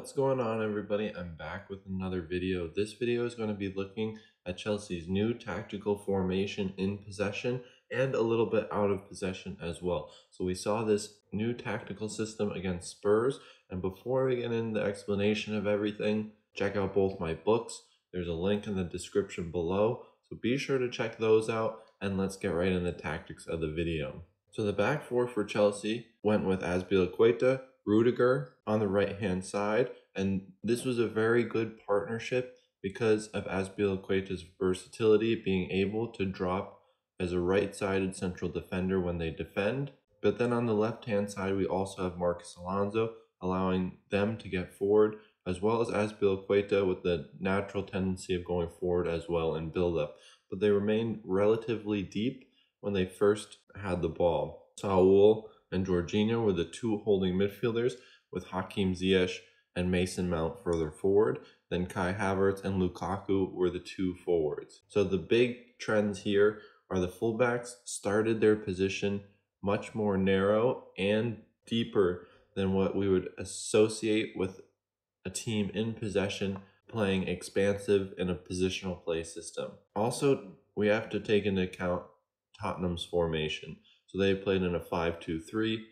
What's going on, everybody? I'm back with another video. This video is going to be looking at Chelsea's new tactical formation in possession and a little bit out of possession as well. So we saw this new tactical system against Spurs, and before we get into the explanation of everything, check out both my books. There's a link in the description below, so be sure to check those out, and let's get right into the tactics of the video. So the back four for Chelsea went with Azpilicueta, Rudiger on the right-hand side, and this was a very good partnership because of Azpilicueta's versatility, being able to drop as a right-sided central defender when they defend. But then on the left-hand side, we also have Marcos Alonso, allowing them to get forward, as well as Azpilicueta with the natural tendency of going forward as well in build-up. But they remained relatively deep when they first had the ball. Saul and Jorginho were the two holding midfielders, with Hakim Ziyech and Mason Mount further forward. Then Kai Havertz and Lukaku were the two forwards. So the big trends here are the fullbacks started their position much more narrow and deeper than what we would associate with a team in possession playing expansive in a positional play system. Also, we have to take into account Tottenham's formation. So they played in a 5-2-3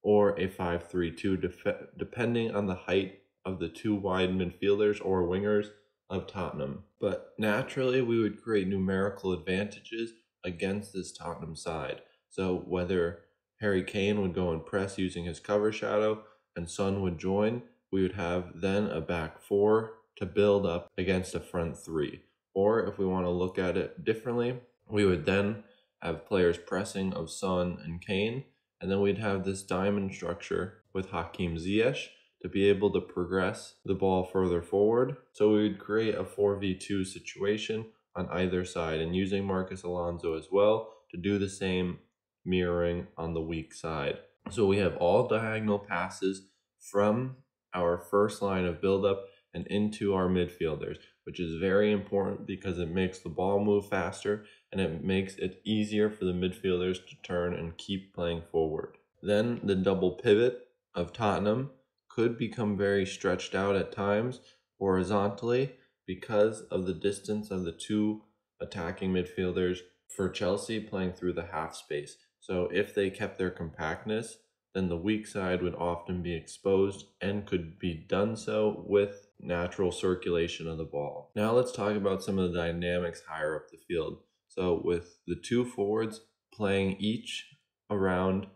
or a 5-3-2, depending on the height of the two wide midfielders or wingers of Tottenham. But naturally, we would create numerical advantages against this Tottenham side. So whether Harry Kane would go and press using his cover shadow and Son would join, we would have then a back four to build up against a front three. Or if we want to look at it differently, we would then have players pressing of Son and Kane, and then we'd have this diamond structure with Hakim Ziyech to be able to progress the ball further forward. So we would create a 4v2 situation on either side, and using Marcos Alonso as well to do the same mirroring on the weak side. So we have all diagonal passes from our first line of build-up and into our midfielders, which is very important because it makes the ball move faster and it makes it easier for the midfielders to turn and keep playing forward. Then the double pivot of Tottenham could become very stretched out at times horizontally because of the distance of the two attacking midfielders for Chelsea playing through the half space. So if they kept their compactness, then the weak side would often be exposed and could be done so with natural circulation of the ball. Now let's talk about some of the dynamics higher up the field. So with the two forwards playing each around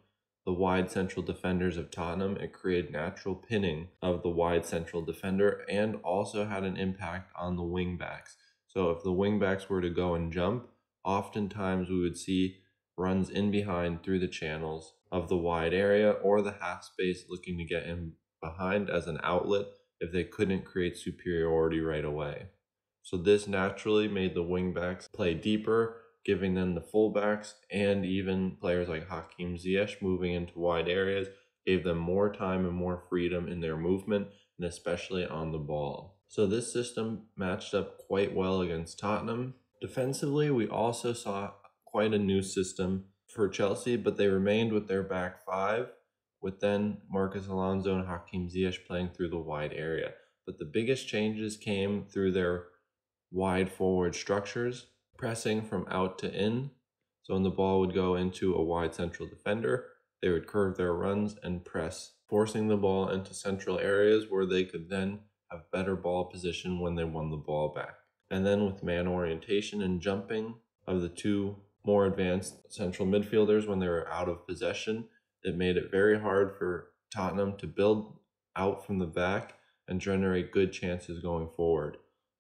the wide central defenders of Tottenham, it created natural pinning of the wide central defender and also had an impact on the wing backs. So if the wing backs were to go and jump, oftentimes we would see runs in behind through the channels of the wide area or the half space looking to get in behind as an outlet if they couldn't create superiority right away. So this naturally made the wingbacks play deeper, giving them the fullbacks and even players like Hakim Ziyech moving into wide areas gave them more time and more freedom in their movement, and especially on the ball. So this system matched up quite well against Tottenham. Defensively, we also saw quite a new system for Chelsea, but they remained with their back five, with then Marcos Alonso and Hakim Ziyech playing through the wide area. But the biggest changes came through their wide forward structures, pressing from out to in. So when the ball would go into a wide central defender, they would curve their runs and press, forcing the ball into central areas where they could then have better ball position when they won the ball back. And then with man orientation and jumping of the two more advanced central midfielders when they were out of possession, it made it very hard for Tottenham to build out from the back and generate good chances going forward.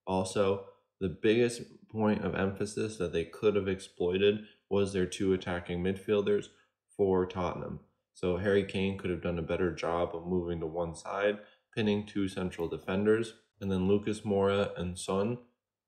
Also, the biggest point of emphasis that they could have exploited was their two attacking midfielders for Tottenham. So Harry Kane could have done a better job of moving to one side, pinning two central defenders, and then Lucas Moura and Son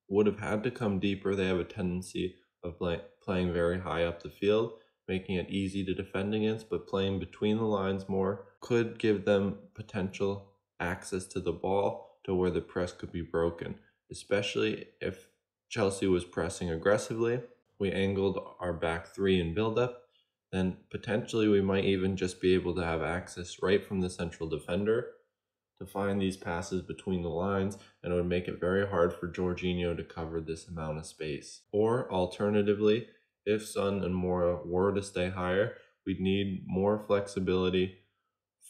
would have had to come deeper. They have a tendency of playing very high up the field, making it easy to defend against, but playing between the lines more could give them potential access to the ball to where the press could be broken, especially if Chelsea was pressing aggressively. We angled our back three in build-up, then potentially we might even just be able to have access right from the central defender to find these passes between the lines, and it would make it very hard for Jorginho to cover this amount of space. Or alternatively, if Son and Moura were to stay higher, we'd need more flexibility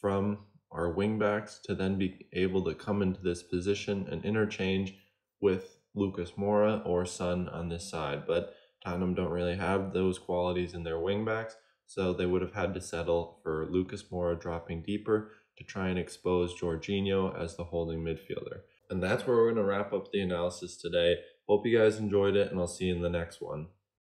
from our wingbacks to then be able to come into this position and interchange with Lucas Moura or Son on this side. But Tottenham don't really have those qualities in their wingbacks, so they would have had to settle for Lucas Moura dropping deeper to try and expose Jorginho as the holding midfielder. And that's where we're going to wrap up the analysis today. Hope you guys enjoyed it, and I'll see you in the next one.